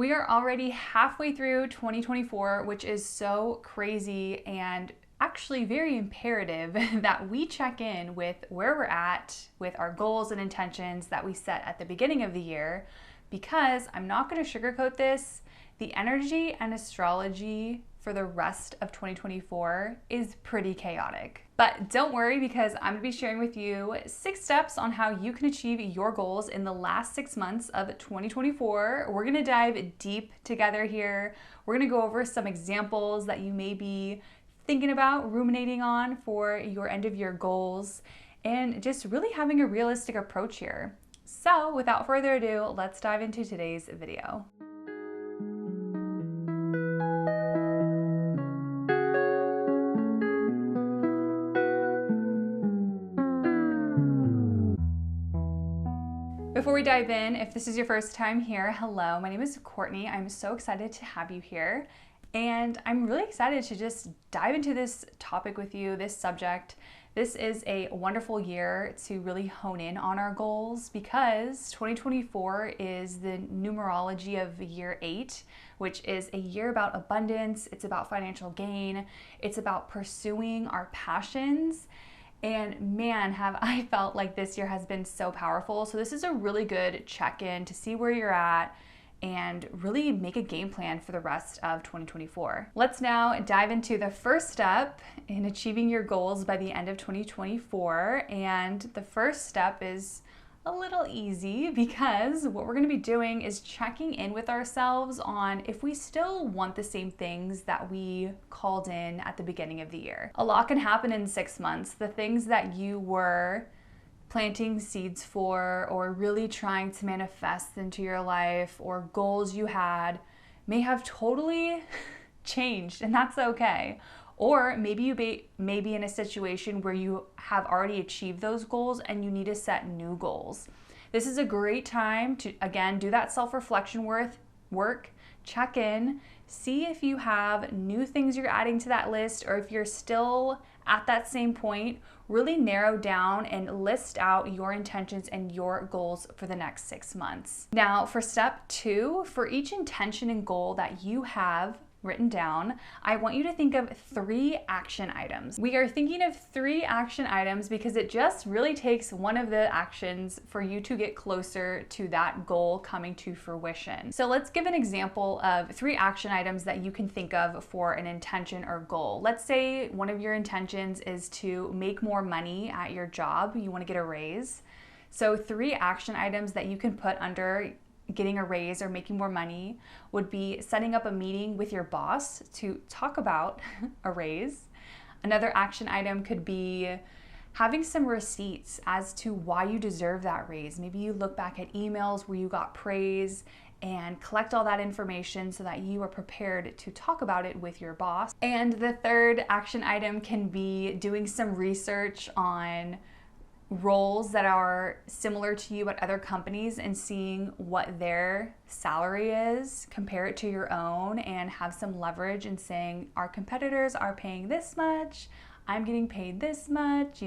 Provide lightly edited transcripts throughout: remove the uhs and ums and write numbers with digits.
We are already halfway through 2024, which is so crazy and actually very imperative that we check in with where we're at with our goals and intentions that we set at the beginning of the year, because I'm not going to sugarcoat this. The energy and astrology for the rest of 2024 is pretty chaotic. But don't worry, because I'm gonna be sharing with you 6 steps on how you can achieve your goals in the last 6 months of 2024. We're gonna dive deep together here. We're gonna go over some examples that you may be thinking about, ruminating on for your end of year goals, and just really having a realistic approach here. So without further ado, let's dive into today's video. Before we dive in, if this is your first time here, hello, my name is Courtney. I'm so excited to have you here. And I'm really excited to just dive into this topic with you, this subject. This is a wonderful year to really hone in on our goals, because 2024 is the numerology of year 8, which is a year about abundance. It's about financial gain. It's about pursuing our passions. And man, have I felt like this year has been so powerful. So this is a really good check-in to see where you're at and really make a game plan for the rest of 2024. Let's now dive into the first step in achieving your goals by the end of 2024. And the first step is a little easy, because what we're going to be doing is checking in with ourselves on if we still want the same things that we called in at the beginning of the year. A lot can happen in 6 months. The things that you were planting seeds for or really trying to manifest into your life, or goals you had, may have totally changed, and that's okay. Or maybe you may be in a situation where you have already achieved those goals and you need to set new goals. This is a great time to, again, do that self-reflection work, check in, see if you have new things you're adding to that list, or if you're still at that same point. Really narrow down and list out your intentions and your goals for the next 6 months. Now, for step 2, for each intention and goal that you have written down, I want you to think of 3 action items. We are thinking of 3 action items because it just really takes one of the actions for you to get closer to that goal coming to fruition. So let's give an example of 3 action items that you can think of for an intention or goal. Let's say one of your intentions is to make more money at your job. You want to get a raise. So 3 action items that you can put under getting a raise or making more money would be setting up a meeting with your boss to talk about a raise. Another action item could be having some receipts as to why you deserve that raise. Maybe you look back at emails where you got praise and collect all that information so that you are prepared to talk about it with your boss. And the third action item can be doing some research on roles that are similar to you at other companies and seeing what their salary is, compare it to your own, and have some leverage in saying, our competitors are paying this much, I'm getting paid this much,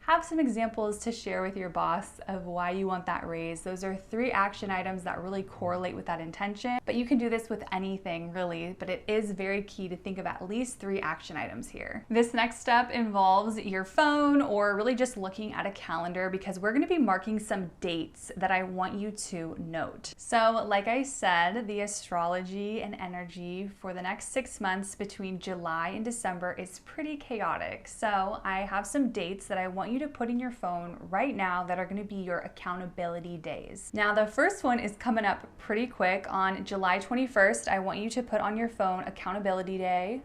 have some examples to share with your boss of why you want that raise. Those are 3 action items that really correlate with that intention. But you can do this with anything really, but it is very key to think of at least 3 action items here. This next step involves your phone, or really just looking at a calendar, because we're going to be marking some dates that I want you to note. So like I said, the astrology and energy for the next 6 months between July and December is pretty chaotic. So I have some dates that I want you to put in your phone right now that are going to be your accountability days. Now, the first one is coming up pretty quick. On July 21st, I want you to put on your phone accountability day,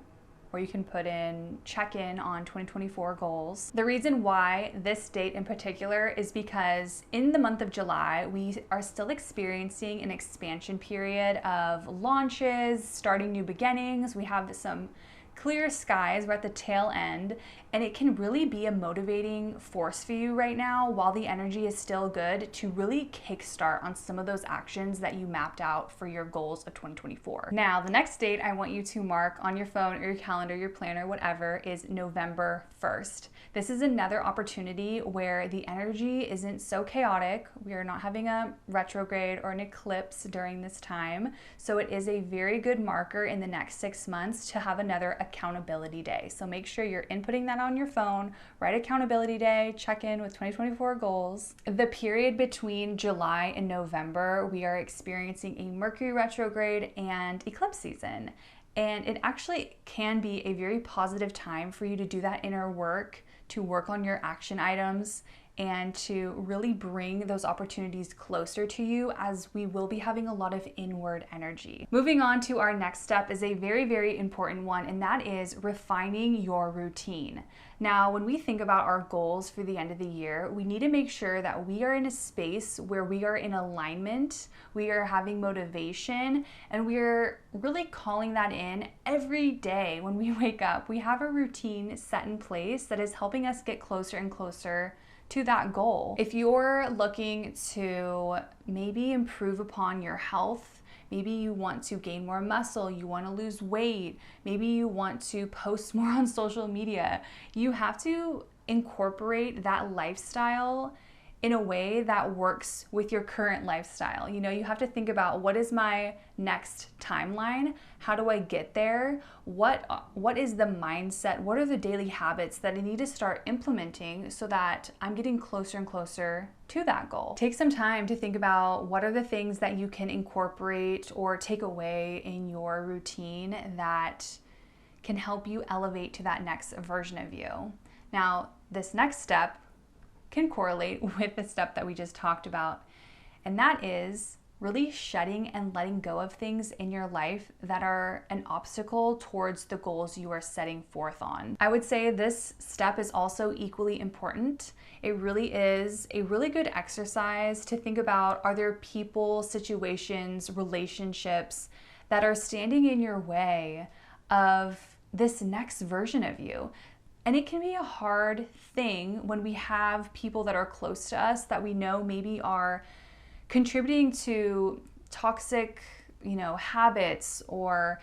or you can put in check-in on 2024 goals. The reason why this date in particular is because in the month of July, we are still experiencing an expansion period of launches, starting new beginnings. We have some clear skies. We're at the tail end, and it can really be a motivating force for you right now while the energy is still good to really kickstart on some of those actions that you mapped out for your goals of 2024. Now, the next date I want you to mark on your phone or your calendar, your planner, whatever, is November 1st. This is another opportunity where the energy isn't so chaotic. We are not having a retrograde or an eclipse during this time. So it is a very good marker in the next 6 months to have another accountability day. So make sure you're inputting that on your phone, write accountability day, check in with 2024 goals. The period between July and November, we are experiencing a Mercury retrograde and eclipse season. And it actually can be a very positive time for you to do that inner work, to work on your action items, and to really bring those opportunities closer to you, as we will be having a lot of inward energy. Moving on to our next step is a very, very important one, and that is refining your routine. Now, when we think about our goals for the end of the year, we need to make sure that we are in a space where we are in alignment, we are having motivation, and we're really calling that in every day when we wake up. We have a routine set in place that is helping us get closer and closer to that goal. If you're looking to maybe improve upon your health, maybe you want to gain more muscle, you want to lose weight, maybe you want to post more on social media, you have to incorporate that lifestyle in a way that works with your current lifestyle. You know, you have to think about, what is my next timeline? How do I get there? What is the mindset? What are the daily habits that I need to start implementing so that I'm getting closer and closer to that goal? Take some time to think about what are the things that you can incorporate or take away in your routine that can help you elevate to that next version of you. Now, this next step can correlate with the step that we just talked about, and that is really shedding and letting go of things in your life that are an obstacle towards the goals you are setting forth on. I would say this step is also equally important. It really is a really good exercise to think about, are there people, situations, relationships that are standing in your way of this next version of you? And it can be a hard thing when we have people that are close to us that we know maybe are contributing to toxic, habits, or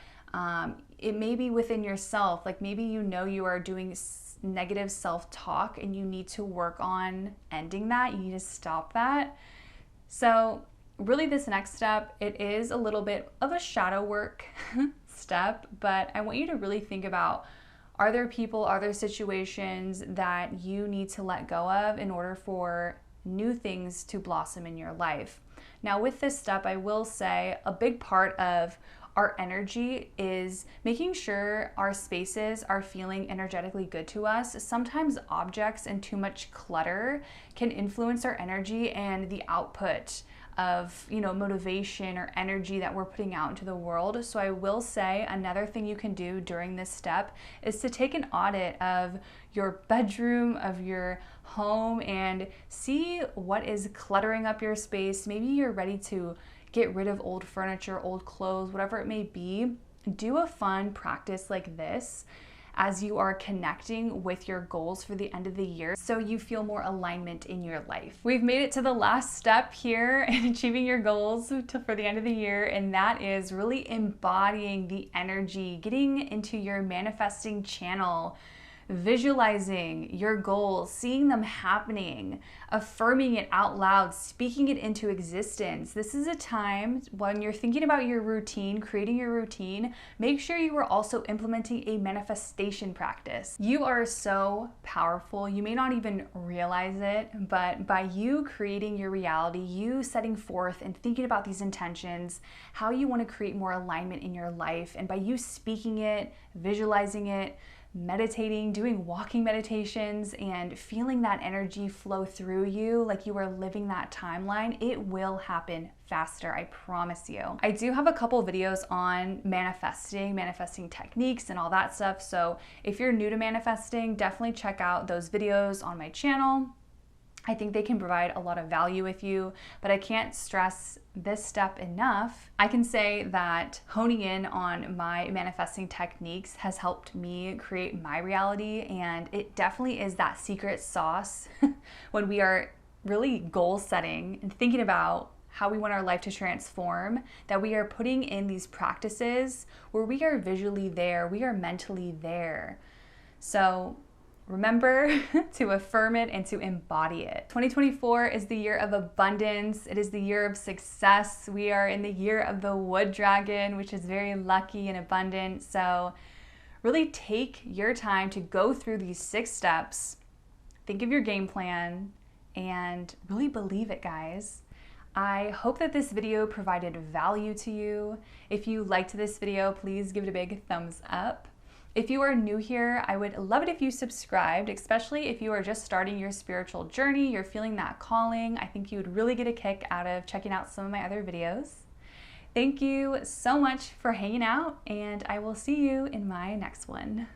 it may be within yourself. Like maybe you are doing negative self-talk and you need to work on ending that. You need to stop that. So really this next step, it is a little bit of a shadow work step, but I want you to really think about, are there people, are there situations that you need to let go of in order for new things to blossom in your life? Now, with this step, I will say a big part of our energy is making sure our spaces are feeling energetically good to us. Sometimes objects and too much clutter can influence our energy and the output of motivation or energy that we're putting out into the world. So I will say another thing you can do during this step is to take an audit of your bedroom, of your home, and see what is cluttering up your space. Maybe you're ready to get rid of old furniture, old clothes, whatever it may be. Do a fun practice like this as you are connecting with your goals for the end of the year, so you feel more alignment in your life. We've made it to the last step here in achieving your goals for the end of the year, and that is really embodying the energy, getting into your manifesting channel, visualizing your goals, seeing them happening, affirming it out loud, speaking it into existence. This is a time when you're thinking about your routine, creating your routine, make sure you are also implementing a manifestation practice. You are so powerful. You may not even realize it, but by you creating your reality, you setting forth and thinking about these intentions, how you want to create more alignment in your life, and by you speaking it, visualizing it, meditating, doing walking meditations, and feeling that energy flow through you like you are living that timeline, it will happen faster, I promise you. I do have a couple videos on manifesting techniques and all that stuff, so if you're new to manifesting, definitely check out those videos on my channel. I think they can provide a lot of value with you, but I can't stress this step enough. I can say that honing in on my manifesting techniques has helped me create my reality, and it definitely is that secret sauce when we are really goal setting and thinking about how we want our life to transform, that we are putting in these practices where we are visually there, we are mentally there. So remember to affirm it and to embody it. 2024 is the year of abundance. It is the year of success. We are in the year of the wood dragon, which is very lucky and abundant. So really take your time to go through these 6 steps. Think of your game plan and really believe it, guys. I hope that this video provided value to you. If you liked this video, please give it a big thumbs up. If you are new here, I would love it if you subscribed, especially if you are just starting your spiritual journey, you're feeling that calling. I think you would really get a kick out of checking out some of my other videos. Thank you so much for hanging out, and I will see you in my next one.